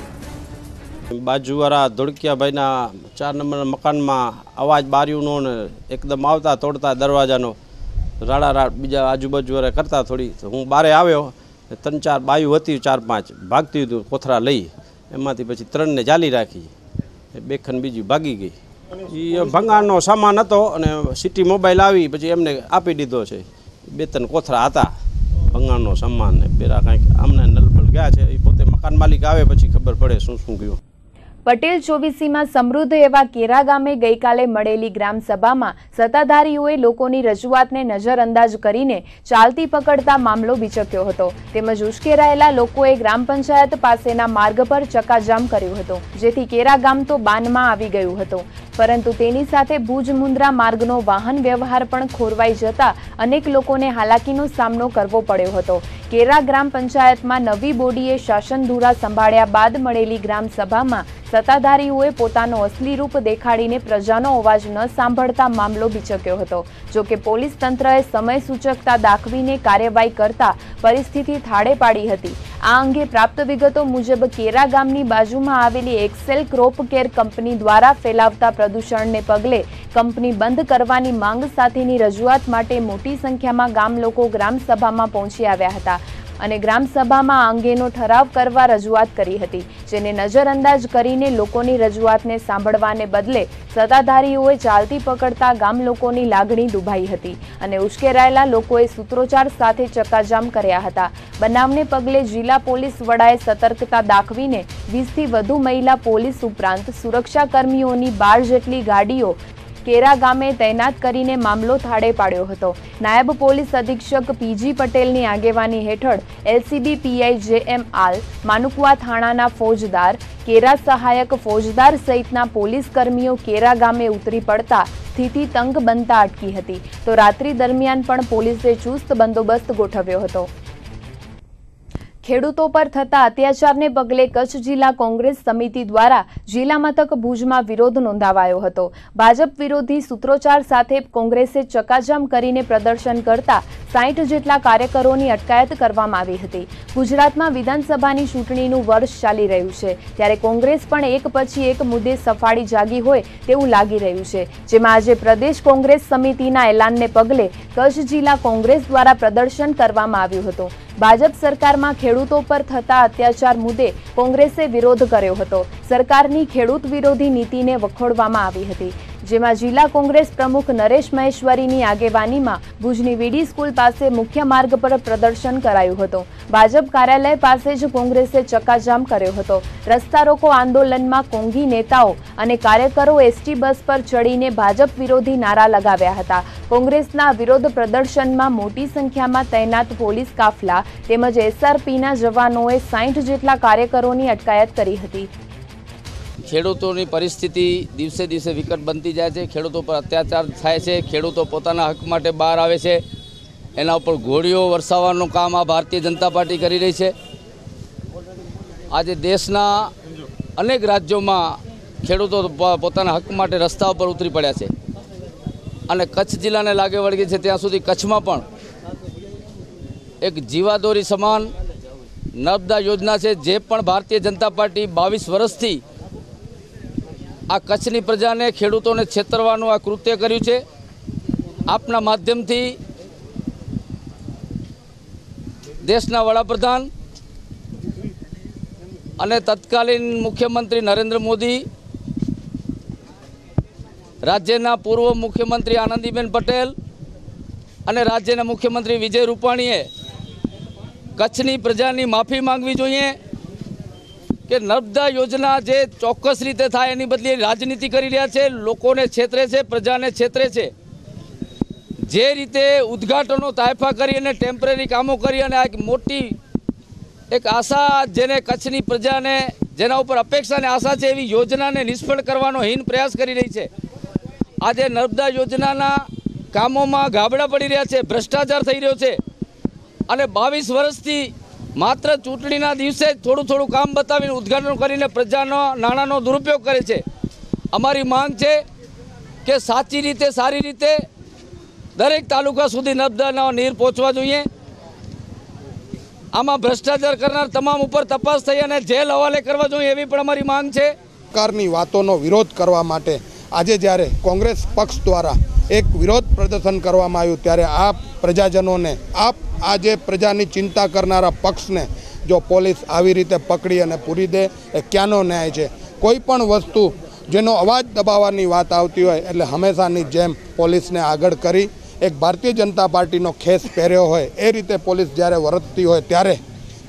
Speaker 4: બાજુવાળા ધોળકિયાભાઈના 4 નંબરના મકાનમાં અવાજ બારીઓનો ને એકદમ આવતા તોડતા દરવાજાનો રાડા બીજા આજુબાજુવાળા કરતા થોડી, હું બારે આવ્યો, 3-4 બાયું હતી, 4-5 ભાગતી હતું કોથરા લઈ, એમાંથી પછી 3ને ચાલી રાખી, 2 ખન બીજી ભાગી ગઈ। એ ભંગારનો સામાન હતો અને સિટી મોબાઈલ આવી પછી એમને આપી દીધો છે। 2-3 કોથરા હતા ભંગારનો સામાન ને પેલા કાંઈક આમને નલબલ ગયા છે, એ પોતે મકાન માલિક આવે પછી ખબર પડે શું ગયું।
Speaker 1: પટેલ ચોવીસીમાં સમૃદ્ધ એવા કેરા ગામે ગઈકાલે મળેલી ગ્રામસભામાં સત્તાધારીઓએ લોકોની રજૂઆતને નજરઅંદાજ કરીને ચાલતી પકડતા મામલો વિચક્યો હતો, તેમજ ઉશ્કેરાયેલા લોકોએ ગ્રામ પંચાયત પાસેના માર્ગ પર ચક્કાજામ કર્યું હતું, જેથી કેરા ગામ તો બાનમાં આવી ગયું હતું, પરંતુ તેની સાથે ભુજ મુન્દ્રા માર્ગનો વાહન વ્યવહાર પણ ખોરવાઈ જતા અનેક લોકોને હાલાકીનો સામનો કરવો પડ્યો હતો। કેરા ગ્રામ પંચાયતમાં નવી બોડીએ શાસનધુરા સંભાળ્યા બાદ મળેલી ગ્રામસભામાં સત્તાધારીઓએ પોતાનો અસલી રૂપ દેખાડીને પ્રજાનો અવાજ ન સાંભળતા મામલો વિચક્યો હતો। જો કે પોલીસ તંત્રએ સમય સૂચકતા દાખવીને કાર્યવાહી કરતા પરિસ્થિતિ થાળે પાડી હતી। આ અંગે પ્રાપ્ત વિગતો મુજબ કેરા ગામની બાજુમાં આવેલી એક્સેલ ક્રોપ કેર કંપની દ્વારા ફેલાવતા પ્રદૂષણને પગલે કંપની બંધ કરવાની માંગ સાથેની રજૂઆત માટે મોટી સંખ્યામાં ગામ લોકો ગ્રામસભામાં પહોંચી આવ્યા હતા અને ગ્રામસભામાં આ અંગેનો ઠરાવ કરવા રજૂઆત કરી હતી, જેને નજરઅંદાજ કરીને લોકોની રજૂઆતને સાંભળવાને બદલે સત્તાધારીઓએ ચાલતી પકડતા ગામ લોકોની લાગણી દુભાઈ હતી અને ઉશ્કેરાયેલા લોકોએ સૂત્રોચ્ચાર સાથે ચક્કાજામ કર્યા હતા। બનાવને પગલે જિલ્લા પોલીસ વડાએ સતર્કતા દાખવીને 20થી વધુ મહિલા પોલીસ ઉપરાંત સુરક્ષા કર્મીઓની 12 જેટલી ગાડીઓ કેરા ગામે તૈનાત કરીને મામલો થાળે પાડ્યો હતો। નાયબ પોલીસ અધિક્ષક PG પટેલની આગેવાની હેઠળ LCB PI JM આલ, માનુકવા થાણાના ફોજદાર, કેરા સહાયક ફોજદાર સહિતના પોલીસ કર્મીઓ કેરા ગામે ઉતરી પડતા સ્થિતિ તંગ બનતા અટકી હતી, તો રાત્રિ દરમિયાન પણ પોલીસે ચુસ્ત બંદોબસ્ત ગોઠવ્યો હતો। ખેડૂતો પર થતા અત્યાચારને પગલે કચ્છ જિલ્લા કોંગ્રેસ સમિતિ દ્વારા જિલ્લા મથક ભુજમાં વિરોધ નોંધાવાયો હતો। ભાજપ વિરોધી સૂત્રોચ્ચાર સાથે કોંગ્રેસે ચક્કાજામ કરીને પ્રદર્શન કરતા 60 જેટલા કાર્યકરોની અટકાયત કરવામાં આવી હતી। ગુજરાતમાં વિધાનસભાની ચૂંટણીનું વર્ષ ચાલી રહ્યું છે, ત્યારે કોંગ્રેસ પણ એક પછી એક મુદ્દે સફાળી જાગી હોય તેવું લાગી રહ્યું છે, જેમાં આજે પ્રદેશ કોંગ્રેસ સમિતિના એલાનને પગલે કચ્છ જિલ્લા કોંગ્રેસ દ્વારા પ્રદર્શન કરવામાં આવ્યું હતું। ભાજપ સરકારમાં ખેડૂતો પર થતા અત્યાચાર મુદ્દે કોંગ્રેસે વિરોધ કર્યો હતો। સરકારની ખેડૂત વિરોધી નીતિને વખોડવામાં આવી હતી, જેમાં જિલ્લા કોંગ્રેસ પ્રમુખ નરેશ મહેશ્વરીની આગેવાનીમાં ભુજની વીડી સ્કૂલ પાસે મુખ્ય માર્ગ પર પ્રદર્શન કરાયું હતું। ભાજપ કાર્યાલય પાસે જ કોંગ્રેસે ચક્કાજામ કર્યો હતો। રસ્તા રોકો આંદોલનમાં કોંગી નેતાઓ અને કાર્યકરો એસટી બસ પર ચડીને ભાજપ વિરોધી નારા લગાવ્યા હતા। કોંગ્રેસના વિરોધ પ્રદર્શનમાં મોટી સંખ્યામાં તૈનાત પોલીસ કાફલા તેમજ એસઆરપીના જવાનોએ 60 જેટલા કાર્યકરોની અટકાયત કરી હતી।
Speaker 5: ખેડૂતોની પરિસ્થિતિ દિવસે દિવસે વિકટ બનતી જાય છે। ખેડૂતો પર અત્યાચાર થાય છે। ખેડૂતો પોતાના હક માટે બહાર આવે છે, એના ઉપર ગોળીઓ વરસાવવાનું કામ આ ભારતીય જનતા પાર્ટી કરી રહી છે। આજે દેશના અનેક રાજ્યોમાં ખેડૂતો પોતાના હક માટે રસ્તા ઉપર ઉતરી પડ્યા છે અને કચ્છ જિલ્લાને લાગે વળગે છે ત્યાં સુધી કચ્છમાં પણ એક જીવાદોરી સમાન નર્મદા યોજના છે, જે પણ ભારતીય જનતા પાર્ટી 22 વર્ષથી આ કચ્છની પ્રજાને ખેડૂતોને છેતરવાનું આ કૃત્ય કર્યું છે। આપના માધ્યમથી દેશના વડાપ્રધાન અને તત્કાલીન મુખ્યમંત્રી નરેન્દ્ર મોદી, રાજ્યના પૂર્વ મુખ્યમંત્રી આનંદીબેન પટેલ અને રાજ્યના મુખ્યમંત્રી વિજય રૂપાણીએ કચ્છની પ્રજાની માફી માંગવી જોઈએ કે નર્મદા યોજના જે ચોક્કસ રીતે થાય એની બદલે રાજનીતિ કરી રહ્યા છે, લોકોને છેતરે છે, પ્રજાને છેતરે છે। જે રીતે ઉદ્ઘાટનો તાયફા કરી અને ટેમ્પરરી કામો કરી અને એક મોટી એક આશા જેને કચ્છની પ્રજાને જેના ઉપર અપેક્ષા અને આશા છે એવી યોજનાને નિષ્ફળ કરવાનો હીન પ્રયાસ કરી રહી છે। આજે નર્મદા યોજનાના કામોમાં ગાબડા પડી રહ્યા છે, ભ્રષ્ટાચાર થઈ રહ્યો છે અને 22 વર્ષથી માત્ર ચૂંટણીના દિવસે થોડું કામ બતાવીને ઉદ્ઘાટન કરીને પ્રજાના નાણાંનો દુરુપયોગ કરે છે। અમારી માંગ છે કે સાચી રીતે સારી રીતે દરેક તાલુકા સુધી નર્મદાના નીર પહોંચવા જોઈએ। આમાં ભ્રષ્ટાચાર કરનાર તમામ ઉપર તપાસ થઈ અને જેલ હવાલે કરવા જોઈએ એવી પણ અમારી માંગ છે।
Speaker 6: સરકારની વાતોનો વિરોધ કરવા માટે આજે જ્યારે કોંગ્રેસ પક્ષ દ્વારા એક વિરોધ પ્રદર્શન કરવામાં આવ્યું ત્યારે આ પ્રજાજનોને આજે પ્રજાની ચિંતા કરનારા પક્ષને જો પોલીસ આવી રીતે પકડી અને પૂરી દે એ ક્યાંનો ન્યાય છે। કોઈ પણ વસ્તુ જેનો અવાજ દબાવવાની વાત આવતી હોય એટલે હંમેશાની જેમ પોલીસને આગળ કરી એક ભારતીય જનતા પાર્ટીનો ખેસ પહેર્યો હોય એ રીતે પોલીસ જ્યારે વર્તતી હોય ત્યારે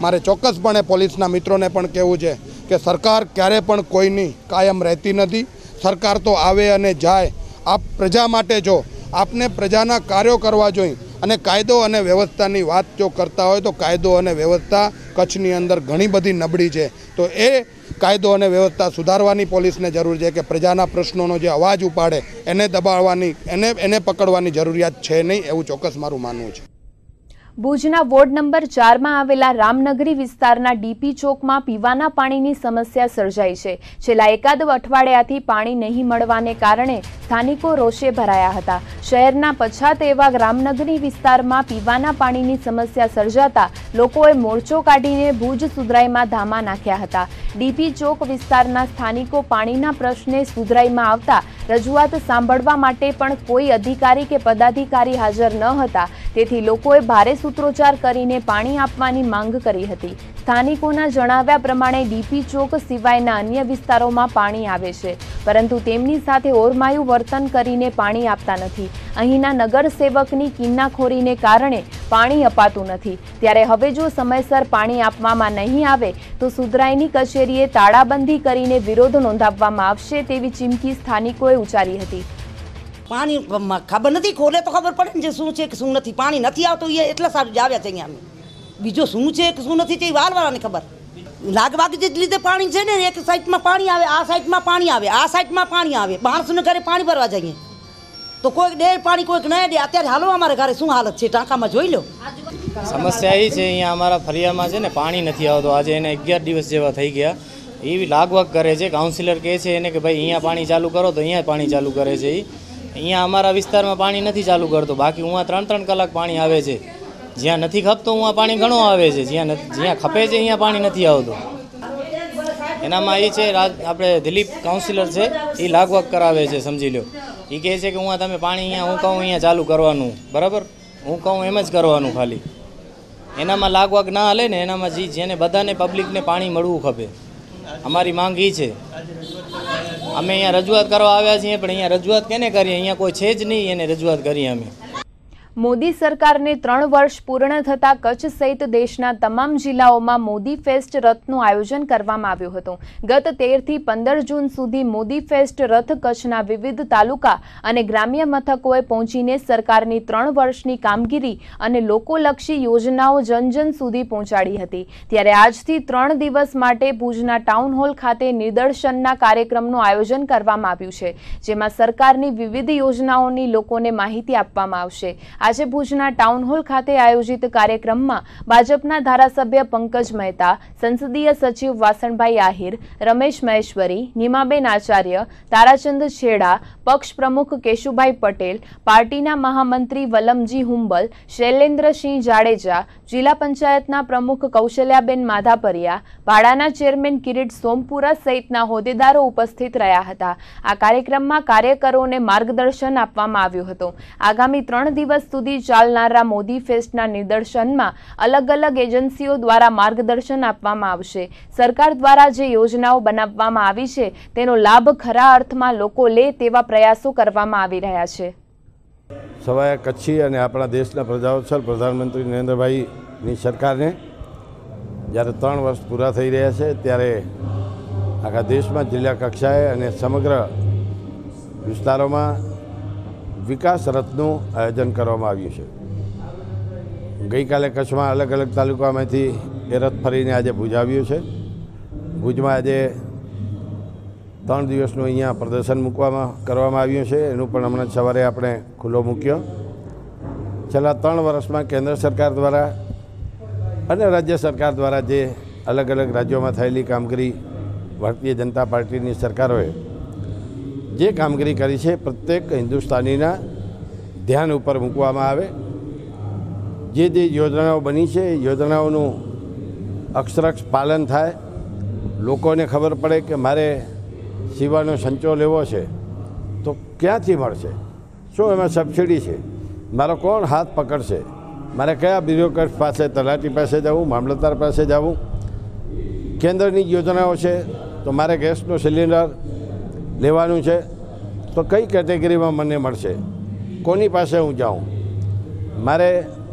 Speaker 6: મારે ચોક્કસપણે પોલીસના મિત્રોને પણ કહેવું છે કે સરકાર ક્યારે પણ કોઈની કાયમ રહેતી નથી। સરકાર તો આવે અને જાય। આપ પ્રજા માટે જો આપને પ્રજાના કાર્યો કરવા જોઈએ અને કાયદો અને વ્યવસ્થાની વાત જો કરતા હોય તો કાયદો અને વ્યવસ્થા કચ્છની અંદર ઘણી બધી નબળી છે, તો એ કાયદો અને વ્યવસ્થા સુધારવાની પોલીસને જરૂર છે કે પ્રજાના પ્રશ્નોનો જે અવાજ ઉપાડે એને દબાવવાની એને પકડવાની જરૂરિયાત છે નહીં, એવું ચોક્કસ મારું માનવું છે।
Speaker 1: ભુજના વોર્ડ નંબર 4માં આવેલા રામનગરી વિસ્તારના ડીપી ચોકમાં પીવાના પાણીની સમસ્યા સર્જાઈ છે। છેલ્લા એકાદ અઠવાડિયાથી પાણી નહીં મળવાને કારણે સ્થાનિકો રોષે ભરાયા હતા। શહેરના પછાત એવા રામનગરી વિસ્તારમાં પીવાના પાણીની સમસ્યા સર્જાતા લોકોએ મોરચો કાઢીને ભુજ સુધરાઈમાં ધામા નાખ્યા હતા। ડીપી ચોક વિસ્તારના સ્થાનિકો પાણીના પ્રશ્ને સુધરાઈમાં આવતા રજૂઆત સાંભળવા માટે પણ કોઈ અધિકારી કે પદાધિકારી હાજર ન હતા, તેથી લોકોએ ભારે સૂત્રોચ્ચાર કરીને પાણી આપવાની માંગ કરી હતી। સ્થાનિકોના જણાવ્યા પ્રમાણે ડીપી ચોક સિવાયના અન્ય વિસ્તારોમાં પાણી આવે છે, પરંતુ તેમની સાથે ઓરમાયું વર્તન કરીને પાણી આપતા નથી। અહીંના નગરસેવકની કિન્નાખોરીને કારણે પાણી અપાતું નથી, ત્યારે હવે જો સમયસર પાણી આપવામાં નહીં આવે તો સુધરાઈની કચેરીએ તાળાબંધી કરીને વિરોધ નોંધાવવામાં આવશે તેવી ચીમકી સ્થાનિકોએ ઉચ્ચારી હતી।
Speaker 7: પાણી ખબર નથી, ખોલે તો ખબર પડે ને શું છે કે શું નથી। પાણી નથી આવતું એ એટલા સારું જ આવ્યા છે અહીંયા અમે, બીજો શું છે કે શું નથી તે વાળવાળાને ખબર। લાગવાગ જે લીધે પાણી છે ને, એક સાઈડમાં પાણી આવે, આ સાઈડમાં પાણી આવે, આ સાઈડમાં પાણી આવે, માણસોને ઘરે પાણી ભરવા જઈએ તો કોઈક દે પાણી, કોઈક ન દે। અત્યારે હાલો અમારા ઘરે શું હાલત છે ટાંકામાં જોઈ લો।
Speaker 8: સમસ્યા એ છે અહીંયા અમારા ફરિયામાં છે ને પાણી નથી આવતું. આજે એને 11 દિવસ જેવા થઈ ગયા. એ લાગવગ કરે છે. કાઉન્સિલર કહે છે એને કે ભાઈ અહીંયા પાણી ચાલુ કરો તો અહીંયા પાણી ચાલુ કરે છે. અહીંયા અમારા વિસ્તારમાં પાણી નથી ચાલુ કરતો. બાકી હું 3-3 કલાક પાણી આવે છે. જ્યાં નથી ખપતું હું પાણી ઘણું આવે છે. જ્યાં ખપે છે અહીંયા પાણી નથી આવતું. એનામાં એ છે આપણે દિલીપ કાઉન્સિલર છે એ લાગવગ કરાવે છે. સમજી લો એ કહે છે કે તમે પાણી અહીંયા હું કહું અહીંયા ચાલુ કરવાનું, બરાબર, હું કહું એમ જ કરવાનું. ખાલી એનામાં લાગવગ ના હાલે ને. એનામાં જેને બધાને પબ્લિકને પાણી મળવું ખપે. અમારી માંગ એ છે. અમે અહીંયા રજૂઆત કરવા આવ્યા છીએ, પણ અહીંયા રજૂઆત કેને કરીએ? અહીંયા કોઈ છે જ નહીં એને રજૂઆત કરીએ અમે.
Speaker 1: મોદી સરકારને 3 વર્ષ પૂર્ણ થતા કચ્છ સહિત દેશના તમામ જિલ્લાઓમાં મોદી ફેસ્ટ રથનું આયોજન કરવામાં આવ્યું હતું. ગત 13 થી 15 જૂન સુધી મોદી ફેસ્ટ રથ કચ્છના વિવિધ તાલુકા અને ગ્રામ્ય મથકોએ પહોંચીને સરકારની 3 વર્ષની કામગીરી અને લોકોલક્ષી યોજનાઓ જનજન સુધી પહોંચાડી હતી. ત્યારે આજથી 3 દિવસ માટે ભુજના ટાઉન હોલ ખાતે નિદર્શનના કાર્યક્રમનું આયોજન કરવામાં આવ્યું છે, જેમાં સરકારની વિવિધ યોજનાઓની લોકોને માહિતી આપવામાં આવશે. આજે ભુજના ટાઉન હોલ ખાતે આયોજિત કાર્યક્રમમાં ભાજપના ધારાસભ્ય પંકજ મહેતા, સંસદીય સચિવ વાસણભાઈ આહિર, રમેશ મહેશ્વરી, નીમાબેન આચાર્ય, તારાચંદ છેડા, પક્ષ પ્રમુખ કેશુભાઈ પટેલ, પાર્ટીના મહામંત્રી વલમજી હુંબલ, શૈલેન્દ્રસિંહ જાડેજા, જિલ્લા પંચાયતના પ્રમુખ કૌશલ્યાબેન માધાપરિયા, ભાડાના ચેરમેન કિરીટ સોમપુરા સહિતના હોદ્દેદારો ઉપસ્થિત રહ્યા હતા. આ કાર્યક્રમમાં કાર્યકરોને માર્ગદર્શન આપવામાં આવ્યું હતું. આગામી 3 દિવસ સુધી ચાલનારા મોદી ફેસ્ટના નિદર્શનમાં અલગ અલગ એજન્સીઓ દ્વારા માર્ગદર્શન આપવામાં આવશે. સરકાર દ્વારા જે યોજનાઓ બનાવવામાં આવી છે તેનો લાભ ખરા અર્થમાં લોકો લે તેવા પ્રયાસો કરવામાં આવી રહ્યા છે.
Speaker 9: સવાયા કચ્છી અને આપણા દેશના પ્રજાવત્સલ પ્રધાનમંત્રી નરેન્દ્રભાઈની સરકારને જ્યારે 3 વર્ષ પૂરા થઈ રહ્યા છે ત્યારે આખા દેશમાં જિલ્લા કક્ષાએ અને સમગ્ર વિસ્તારોમાં વિકાસ રથનું આયોજન કરવામાં આવ્યું છે. ગઈકાલે કચ્છમાં અલગ અલગ તાલુકામાંથી એ રથ ફરીને આજે ભુજ આવ્યું છે. ભુજમાં આજે 3 દિવસનું અહીંયા પ્રદર્શન કરવામાં આવ્યું છે. એનું પણ હમણાં સવારે આપણે ખુલ્લો મૂક્યો. છેલ્લા 3 વર્ષમાં કેન્દ્ર સરકાર દ્વારા અને રાજ્ય સરકાર દ્વારા જે અલગ અલગ રાજ્યોમાં થયેલી કામગીરી ભારતીય જનતા પાર્ટીની સરકારોએ જે કામગીરી કરી છે પ્રત્યેક હિન્દુસ્તાનીના ધ્યાન ઉપર મૂકવામાં આવે. જે યોજનાઓ બની છે એ યોજનાઓનું અક્ષરક્ષ પાલન થાય. લોકોને ખબર પડે કે મારે સીવાનો સંચો લેવો છે તો ક્યાંથી મળશે, શું એમાં સબસિડી છે, મારો કોણ હાથ પકડશે, મારે કયા બ્યુરોક્રેટ પાસે, તલાટી પાસે જવું, મામલતદાર પાસે જવું. કેન્દ્રની યોજનાઓ છે તો મારે ગેસનું સિલિન્ડર લેવાનું છે તો કઈ કેટેગરીમાં મને મળશે, કોની પાસે હું જાઉં, મારે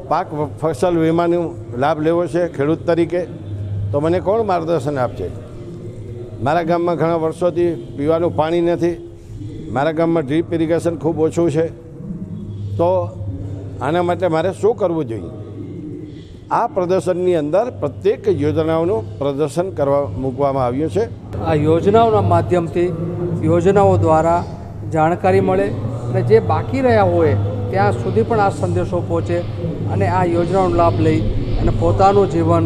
Speaker 9: પાક ફસલ વીમાનો લાભ લેવો છે ખેડૂત તરીકે તો મને કોણ માર્ગદર્શન આપશે. મારા ગામમાં ઘણા વર્ષોથી પીવાનું પાણી નથી, મારા ગામમાં ડ્રીપ ઇરિગેશન ખૂબ ઓછું છે, તો આના માટે મારે શું કરવું જોઈએ. આ પ્રદર્શનની અંદર પ્રત્યેક યોજનાઓનું પ્રદર્શન મૂકવામાં આવ્યું છે.
Speaker 10: આ યોજનાઓના માધ્યમથી યોજનાઓ દ્વારા જાણકારી મળે અને જે બાકી રહ્યા હોય ત્યાં સુધી પણ આ સંદેશો પહોંચે અને આ યોજનાનો લાભ લઈ અને પોતાનું જીવન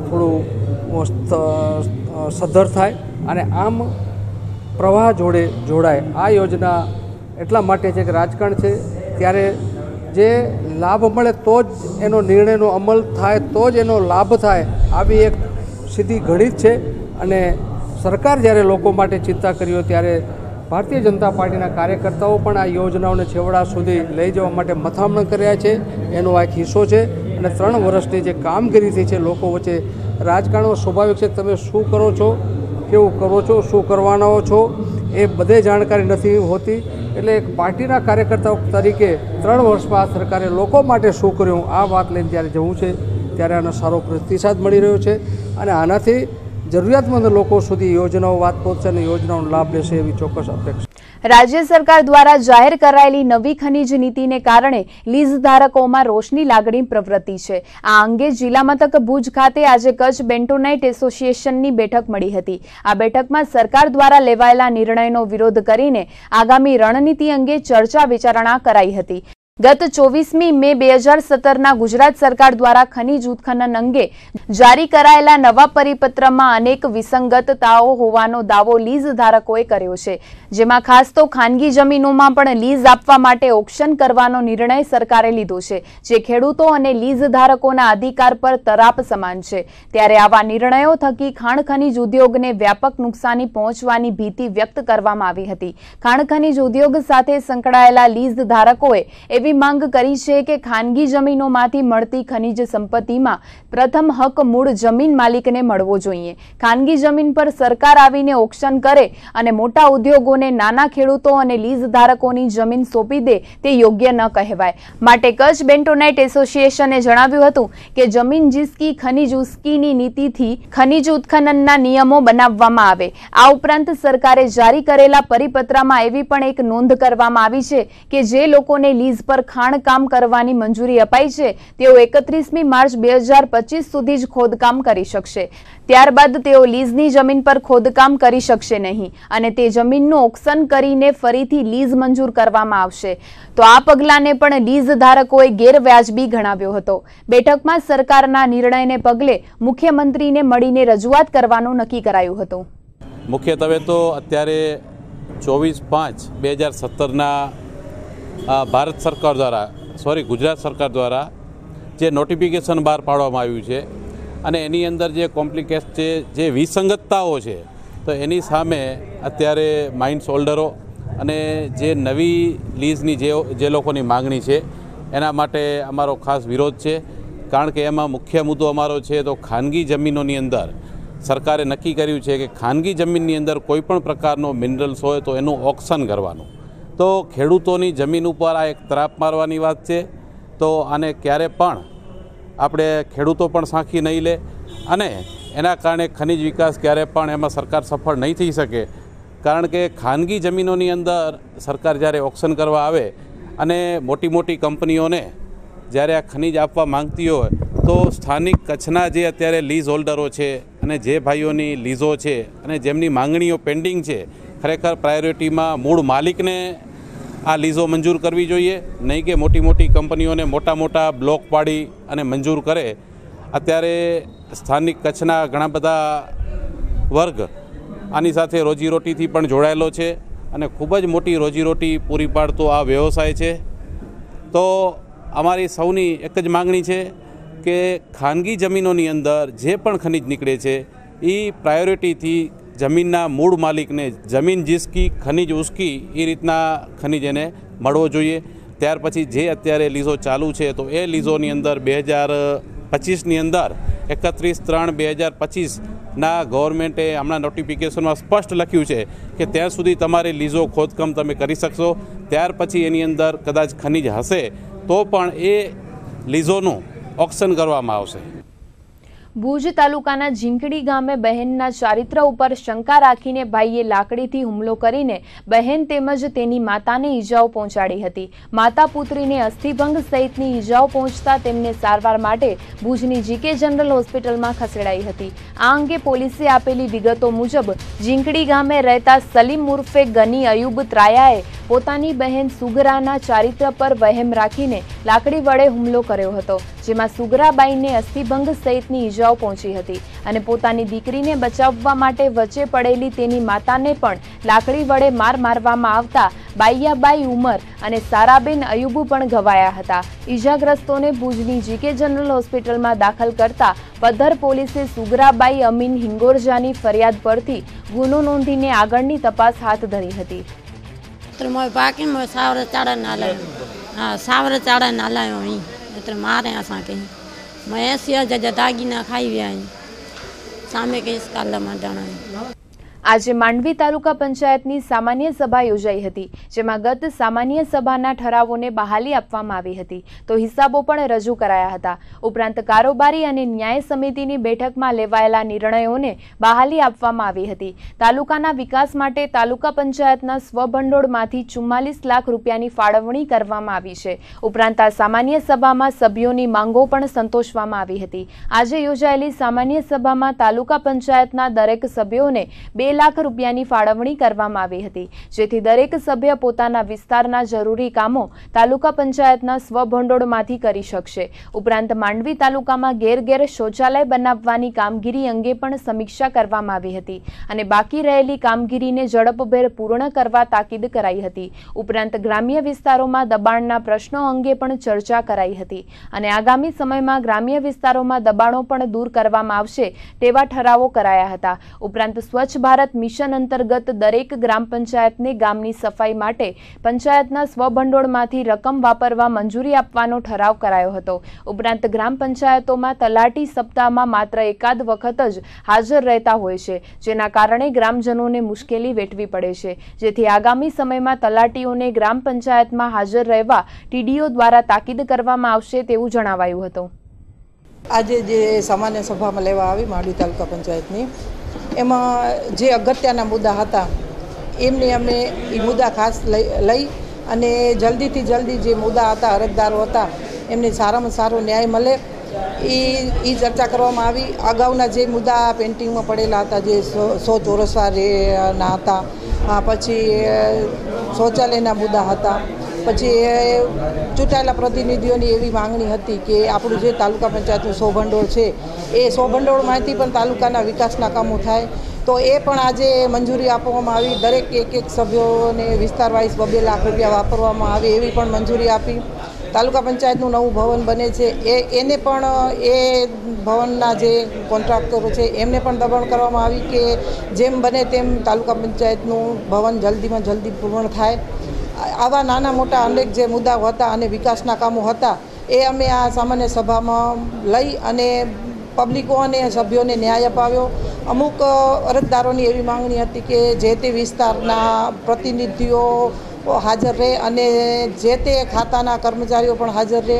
Speaker 10: થોડું સદ્ધર થાય અને આમ પ્રવાહ જોડે જોડાય. આ યોજના એટલા માટે છે કે રાજકારણ છે ત્યારે જે લાભ મળે તો જ એનો નિર્ણયનો અમલ થાય, તો જ એનો લાભ થાય, આવી એક સીધી ઘડી જ છે. અને સરકાર જ્યારે લોકો માટે ચિંતા કરી હોય ત્યારે ભારતીય જનતા પાર્ટીના કાર્યકર્તાઓ પણ આ યોજનાઓને છેવડા સુધી લઈ જવા માટે મથામણ કર્યા છે. એનો આ એક હિસ્સો છે. અને 3 વર્ષની જે કામગીરી થઈ છે લોકો વચ્ચે, રાજકારણમાં સ્વાભાવિક છે કે તમે શું કરો છો, કેવું કરો છો, શું કરવાના છો એ બધે જાણકારી નથી હોતી. એટલે એક પાર્ટીના કાર્યકર્તાઓ તરીકે 3 વર્ષમાં આ સરકારે લોકો માટે શું કર્યું આ વાત લઈને જ્યારે જવું છે ત્યારે આનો સારો પ્રતિસાદ મળી રહ્યો છે. અને આનાથી જરૂરિયાતમંદ લોકો સુધી યોજનાઓ વાત પહોંચશે અને યોજનાઓનો લાભ લેશે એવી ચોક્કસ અપેક્ષા.
Speaker 1: રાજ્ય સરકાર દ્વારા જાહેર કરાયેલી નવી ખનીજ નીતિને કારણે લીઝ ધારકોમાં રોષની લાગણી પ્રવર્તી છે. આ અંગે જિલ્લા મથક ભુજ ખાતે આજે કચ્છ બેન્ટોનાઇટ એસોસિએશનની બેઠક મળી હતી. આ બેઠકમાં સરકાર દ્વારા લેવાયેલા નિર્ણયનો વિરોધ કરીને આગામી રણનીતિ અંગે ચર્ચા વિચારણા કરાઈ હતી. ગત 24મી મે 2017ના ગુજરાત સરકાર દ્વારા ખનીજ ઉત્ખનન અંગે જારી કરાયેલા નવા પરિપત્રમાં અનેક વિસંગતતાઓ હોવાનો દાવો લીઝ ધારકોએ કર્યો છે, જેમાં ખાસ તો ખાનગી જમીનોમાં પણ લીઝ આપવા માટે ઓક્શન કરવાનો નિર્ણય સરકારે લીધો છે, જે ખેડૂતો અને લીઝ ધારકોના અધિકાર પર તરાપ સમાન છે। ત્યારે આવા નિર્ણયો થકી ખાણ ખનીજ ઉદ્યોગને વ્યાપક નુકસાની પહોંચવાની ભીતિ વ્યક્ત કરવામાં આવી હતી। ખાણ ખનીજ ઉદ્યોગ સાથે સંકળાયેલા લીઝ ધારકોએ એવી માંગ કરી છે કે ખાનગી જમીનોમાંથી મળતી ખનીજ સંપત્તિમાં પ્રથમ હક મૂળ જમીન માલિકને મળવો જોઈએ। ખાનગી જમીન પર સરકાર આવીને ઓક્શન કરે અને મોટા ઉદ્યોગોને નાના ખેડૂતો અને લીઝ ધારકોની જમીન સોંપી દે તે યોગ્ય ન કહેવાય। માટે કચ્છ બેન્ટોનાઇટ એસોસિએશને જણાવ્યું હતું કે જમીન જિસકી ખનીજ ઉસ્કીની નીતિથી ખનીજ ઉત્ખનનના નિયમો બનાવવામાં આવે। આ ઉપરાંત સરકારે જારી કરેલા પરિપત્રમાં એવી પણ એક નોંધ કરવામાં આવી છે કે જે લોકોને લીઝ પર ખાણકામ કરવાની મંજૂરી અપાઈ છે તેઓ 31મી માર્ચ 2025 સુધી જ ખોદકામ કરી શકશે। ત્યારબાદ તેઓ લીઝની જમીન પર ખોદકામ કરી શકશે નહીં અને તે જમીનનું ઓક્શન કરીને ફરીથી લીઝ મંજૂર કરવામાં આવશે। તો આ પગલાંને પણ લીઝ ધારકોએ ગેરવ્યાજબી ગણાવ્યો હતો। બેઠકમાં સરકારના નિર્ણયને પગલે મુખ્યમંત્રીને મળીને રજૂઆત કરવાનું નક્કી કરાયું હતું।
Speaker 11: મુખ્યત્વે તો અત્યારે 24/5/2017ના ભારત સરકાર દ્વારા ગુજરાત સરકાર દ્વારા જે નોટિફિકેશન બહાર પાડવામાં આવ્યું છે અને એની અંદર જે કોમ્પ્લિકેશન છે, જે વિસંગતતાઓ છે, તો એની સામે અત્યારે માઇન્સ હોલ્ડરો અને જે નવી લીઝની જે લોકોની માગણી છે એના માટે અમારો ખાસ વિરોધ છે। કારણ કે એમાં મુખ્ય મુદ્દો અમારો છે તો ખાનગી જમીનોની અંદર સરકારે નક્કી કર્યું છે કે ખાનગી જમીનની અંદર કોઈપણ પ્રકારનો મિનરલ્સ હોય તો એનું ઓક્શન કરવાનું। તો ખેડૂતોની જમીન ઉપર આ એક તરાપ મારવાની વાત છે। તો આને ક્યારે પણ આપણે ખેડૂતો પણ સાંખી નહીં લે અને એના કારણે ખનિજ વિકાસ ક્યારે પણ એમાં સરકાર સફળ નહીં થઈ શકે। કારણ કે ખાનગી જમીનોની અંદર સરકાર જ્યારે ઓક્શન કરવા આવે અને મોટી મોટી કંપનીઓને જ્યારે આ ખનિજ આપવા માંગતી હોય તો સ્થાનિક કચ્છના જે અત્યારે લીઝ હોલ્ડરો છે અને જે ભાઈઓની લીઝો છે અને જેમની માંગણીઓ પેન્ડિંગ છે, ખરેખર પ્રાયોરિટીમાં મૂળ માલિકને આ લીઝો મંજૂર કરવી જોઈએ, નહીં કે મોટી મોટી કંપનીઓને મોટા મોટા બ્લોક પાડી અને મંજૂર કરે। અત્યારે સ્થાનિક કચ્છના ઘણા બધા વર્ગ આની સાથે રોજીરોટીથી પણ જોડાયેલો છે અને ખૂબ જ મોટી રોજીરોટી પૂરી પાડતો આ વ્યવસાય છે। તો અમારી સૌની એક જ માગણી છે કે ખાનગી જમીનોની અંદર જે પણ ખનિજ નીકળે છે એ પ્રાયોરિટીથી જમીનના મૂળ માલિકને જમીન જિસકી ખનિજ ઉસ્કી એ રીતના ખનિજ એને મળવો જોઈએ। ત્યાર પછી જે અત્યારે લીઝો ચાલુ છે તો એ લીઝોની અંદર 2025ની અંદર 31/3/2025ના ગવર્મેન્ટે હમણાં નોટિફિકેશનમાં સ્પષ્ટ લખ્યું છે કે ત્યાં સુધી તમારે લીઝો ખોદકામ તમે કરી શકશો। ત્યાર પછી એની અંદર કદાચ ખનિજ હશે તો પણ એ લીઝોનું ઓક્શન કરવામાં આવશે।
Speaker 1: ભુજ તાલુકાના ઝીંકડી ગામે બહેનના ચારિત્ર ઉપર શંકા રાખીને ભાઈએ લાકડીથી હુમલો કરીને બહેન તેમજ તેની માતાને ઈજાઓ પહોંચાડી હતી। માતા પુત્રીને અસ્થિભંગ સહિતની ઈજાઓ પહોંચતા તેમને સારવાર માટે ભુજની જીકે જનરલ હોસ્પિટલમાં ખસેડાઈ હતી। આ અંગે પોલીસે આપેલી વિગતો મુજબ ઝીંકડી ગામે રહેતા સલીમ ઉર્ફે ગની અયુબ ત્રાયાએ પોતાની બહેન સુગરાના ચારિત્ર પર વહેમ રાખીને લાકડી વડે હુમલો કર્યો હતો, જેમાં સુગરાબાઈને અસ્થિભંગ સહિતની ઈજાઓ પહોંચી હતી અને પોતાની દીકરીને બચાવવા માટે વચ્ચે પડેલી તેની માતાને પણ લાકડી વડે માર મારવામાં આવતા બાઈયાબાઈ ઉમર અને સારાબેન અયુબ પણ ઘવાયા હતા। ઈજાગ્રસ્તોને ભુજની જીકે જનરલ હોસ્પિટલમાં દાખલ કરતા પદ્ધર પોલીસે સુગરાબાઈ અમીન હિંગોરજાની ફરિયાદ પરથી ગુનો નોંધીને આગળની તપાસ હાથ ધરી હતી।
Speaker 12: बाकी सावर चाड़ा नाला हाँ सावर चाड़ा नाला वहीं मारे असांखे मैं ऐसी जज दागी ना खाई विया सामे के इस काल में जाना।
Speaker 1: આજે માંડવી તાલુકા પંચાયતની સામાન્ય સભા યોજાઈ હતી, જેમાં ગત સામાન્ય સભાના ઠરાવોને બહાલી આપવામાં આવી હતી તો હિસાબો પણ રજૂ કરાયા હતા। ઉપરાંત કારોબારી અને ન્યાય સમિતિની બેઠકમાં લેવાયેલા નિર્ણયોને બહાલી આપવામાં આવી હતી। તાલુકાના વિકાસ માટે તાલુકા પંચાયતના સ્વભંડોળમાંથી 44 લાખ રૂપિયાની ફાળવણી કરવામાં આવી છે। ઉપરાંત આ સામાન્ય સભામાં સભ્યોની માંગો પણ સંતોષવામાં આવી હતી। આજે યોજાયેલી સામાન્ય સભામાં તાલુકા પંચાયતના દરેક સભ્યોને 2 લાખ રૂપિયાની ફાળવણી કરવામાં આવી હતી, જેથી દરેક સભ્ય પોતાના વિસ્તારના જરૂરી કામો તાલુકા પંચાયતના સ્વભંડોળમાંથી કરી શકશે। ઉપરાંત માંડવી તાલુકામાં ઘેર ઘેર શૌચાલય બનાવવાની કામગીરી અંગે પણ સમીક્ષા કરવામાં આવી હતી અને બાકી રહેલી કામગીરીને ઝડપભેર પૂર્ણ કરવા તાકીદ કરાઈ હતી। ઉપરાંત ગ્રામ્ય વિસ્તારોમાં દબાણના પ્રશ્નો અંગે પણ ચર્ચા કરાઈ હતી અને આગામી સમયમાં ગ્રામ્ય વિસ્તારોમાં દબાણો પણ દૂર કરવામાં આવશે તેવા ઠરાવો કરાયા હતા। ઉપરાંત સ્વચ્છ ભારત મિશન અંતર્ગત દરેક ગ્રામ પંચાયતને ગામની સફાઈ માટે પંચાયતના સ્વભંડોળમાંથી રકમ વાપરવા મંજૂરી આપવાનો ઠરાવ કરાયો હતો। ઉપરાંત ગ્રામ પંચાયતોમાં તલાટી સપ્તાહમાં માત્ર એકાદ વખત જ હાજર રહેતા હોય છે, જેના કારણે ગ્રામજનોને મુશ્કેલી વેઠવી પડે છે, જેથી આગામી સમયમાં તલાટીઓને ગ્રામ પંચાયતમાં હાજર રહેવા ટીડીઓ દ્વારા તાકીદ કરવામાં આવશે તેવું જણાવાયું હતું।
Speaker 13: આજે જે સામાન્ય સભામાં લેવા આવી માંડવી તાલુકા પંચાયતની, એમાં જે અગત્યના મુદ્દા હતા એમને અમે એ મુદ્દા ખાસ લઈ અને જલ્દીથી જલ્દી જે મુદ્દા હતા, અરજદારો હતા, એમને સારામાં સારો ન્યાય મળે એ ચર્ચા કરવામાં આવી। અગાઉના જે મુદ્દા પેન્ટિંગમાં પડેલા હતા, જે 100 ચોરસવાના હતા, પછી શૌચાલયના મુદ્દા હતા, પછી ચૂંટાયેલા પ્રતિનિધિઓની એવી માંગણી હતી કે આપણું જે તાલુકા પંચાયતનું સ્વભંડોળ છે એ સ્વભંડોળમાંથી પણ તાલુકાના વિકાસના કામો થાય, તો એ પણ આજે મંજૂરી આપવામાં આવી। દરેક એક સભ્યોને વિસ્તાર વાઇઝ 2 લાખ રૂપિયા વાપરવામાં આવે એવી પણ મંજૂરી આપી। તાલુકા પંચાયતનું નવું ભવન બને છે એને પણ એ ભવનના જે કોન્ટ્રાક્ટરો છે એમને પણ દબાણ કરવામાં આવી કે જેમ બને તેમ તાલુકા પંચાયતનું ભવન જલ્દીમાં જલ્દી પૂર્ણ થાય। આવા નાના મોટા અનેક જે મુદ્દાઓ હતા અને વિકાસના કામો હતા એ અમે આ સામાન્ય સભામાં લઈ અને પબ્લિકો અને સભ્યોને ન્યાય અપાવ્યો। અમુક અરજદારોની એવી માંગણી હતી કે જે તે વિસ્તારના પ્રતિનિધિઓ હાજર રહે અને જે તે ખાતાના કર્મચારીઓ પણ હાજર રહે,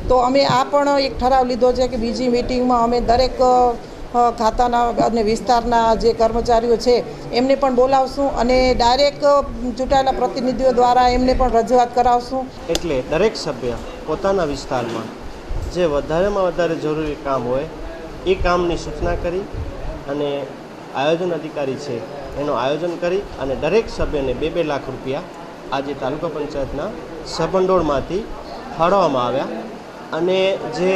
Speaker 13: તો અમે આ પણ એક ઠરાવ લીધો છે કે બીજી મિટિંગમાં અમે દરેક ખાતાના અને વિસ્તારના જે કર્મચારીઓ છે એમને પણ બોલાવશું અને ડાયરેક્ટ ચૂંટાયેલા પ્રતિનિધિઓ દ્વારા એમને પણ રજૂઆત કરાવશું।
Speaker 14: એટલે દરેક સભ્ય પોતાના વિસ્તારમાં જે વધારેમાં વધારે જરૂરી કામ હોય એ કામની સૂચના કરી અને આયોજન અધિકારી છે એનું આયોજન કરી અને દરેક સભ્યને 2 લાખ રૂપિયા આજે તાલુકા પંચાયતના સભંડોળમાંથી ફાળવવામાં આવ્યા। અને જે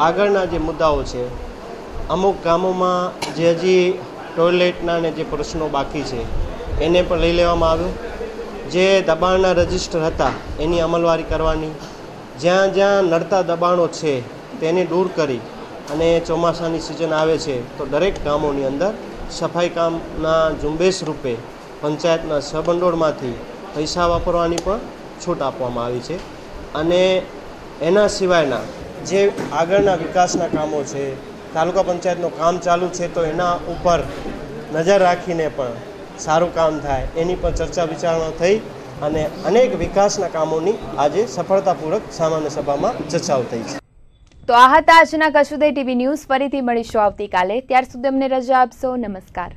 Speaker 14: આગળના જે મુદ્દાઓ છે, અમુક ગામોમાં જે હજી ટોયલેટના ને જે પ્રશ્નો બાકી છે એને પણ લઈ લેવામાં આવ્યો। જે દબાણના રજિસ્ટર હતા એની અમલવારી કરવાની, જ્યાં જ્યાં નડતા દબાણો છે તેને દૂર કરી અને ચોમાસાની સિઝન આવે છે તો દરેક ગામોની અંદર સફાઈ કામના ઝુંબેશ રૂપે પંચાયતના સભંડોળમાંથી પૈસા વાપરવાની પણ છૂટ આપવામાં આવી છે। અને એના સિવાયના જે આગળના વિકાસના કામો છે, તાલુકા પંચાયતનું કામ ચાલુ છે તો એના ઉપર નજર રાખીને પણ સારું કામ થાય એની પણ ચર્ચા વિચારણા થઈ અને અનેક વિકાસના કામોની આજે સફળતાપૂર્વક સામાન્ય સભામાં ચર્ચાઓ થઈ છે।
Speaker 1: તો આ હતા આજના કચ્છ ઉદય ટીવી ન્યૂઝ। ફરીથી મળીશું આવતીકાલે, ત્યાર સુધી અમને રજા આપશો। નમસ્કાર।